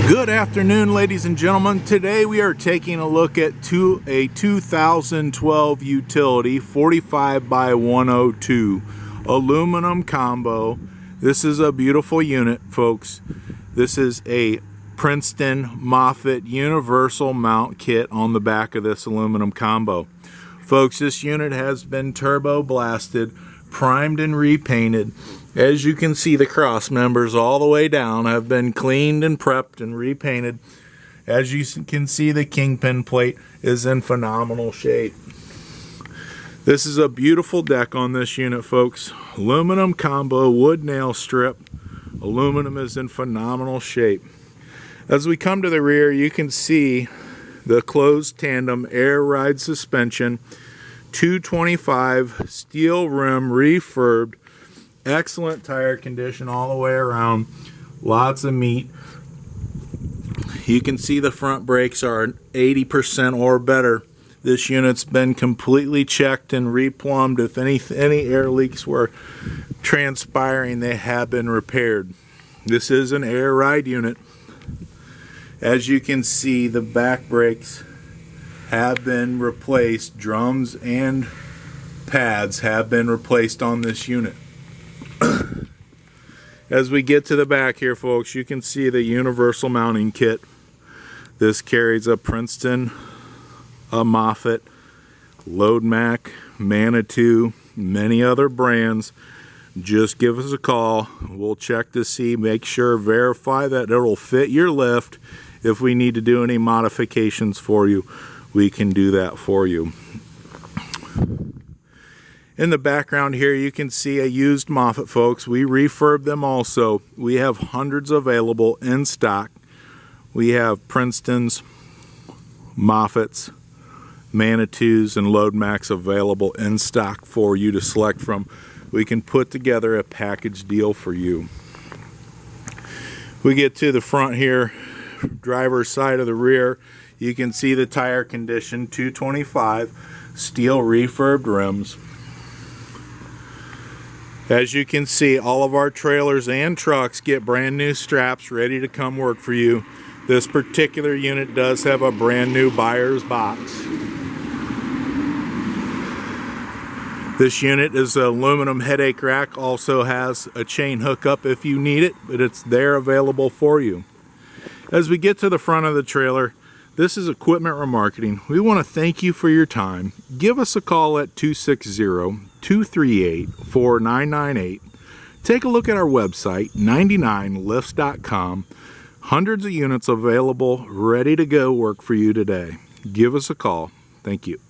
Good afternoon, ladies and gentlemen. Today we are taking a look at a 2012 utility 45'x102 aluminum combo. This is a beautiful unit, folks. This is a Princeton Moffett universal mount kit on the back of this aluminum combo. Folks, this unit has been turbo blasted, primed and repainted. As you can see, the cross members all the way down have been cleaned and prepped and repainted. As you can see, the kingpin plate is in phenomenal shape. This is a beautiful deck on this unit, folks. Aluminum combo, wood nail strip. Aluminum is in phenomenal shape. As we come to the rear, you can see the closed tandem air ride suspension, 225 steel rim refurbed. Excellent tire condition all the way around. Lots of meat. You can see the front brakes are 80% or better. This unit's been completely checked and replumbed. If any air leaks were transpiring, they have been repaired. This is an air ride unit. As you can see, the back brakes have been replaced. Drums and pads have been replaced on this unit. As we get to the back here, folks, you can see the universal mounting kit. This carries a Princeton, a Moffett, Loadmac, Manitou, many other brands. Just give us a call. We'll check to see, make sure, verify that it'll fit your lift. If we need to do any modifications for you, we can do that for you. In the background here, you can see a used Moffett, folks. We refurb them also. We have hundreds available in stock. We have Princeton's, Moffett's, Manitous, and Loadmacs available in stock for you to select from. We can put together a package deal for you. We get to the front here, driver's side of the rear. You can see the tire condition, 225 steel refurbed rims. As you can see, all of our trailers and trucks get brand new straps ready to come work for you. This particular unit does have a brand new buyer's box. This unit is an aluminum headache rack, also has a chain hookup if you need it, but it's there available for you. As we get to the front of the trailer, this is Equipment Remarketing. We want to thank you for your time. Give us a call at 260-238-4998. Take a look at our website, 99lifts.com. Hundreds of units available, ready to go work for you today. Give us a call. Thank you.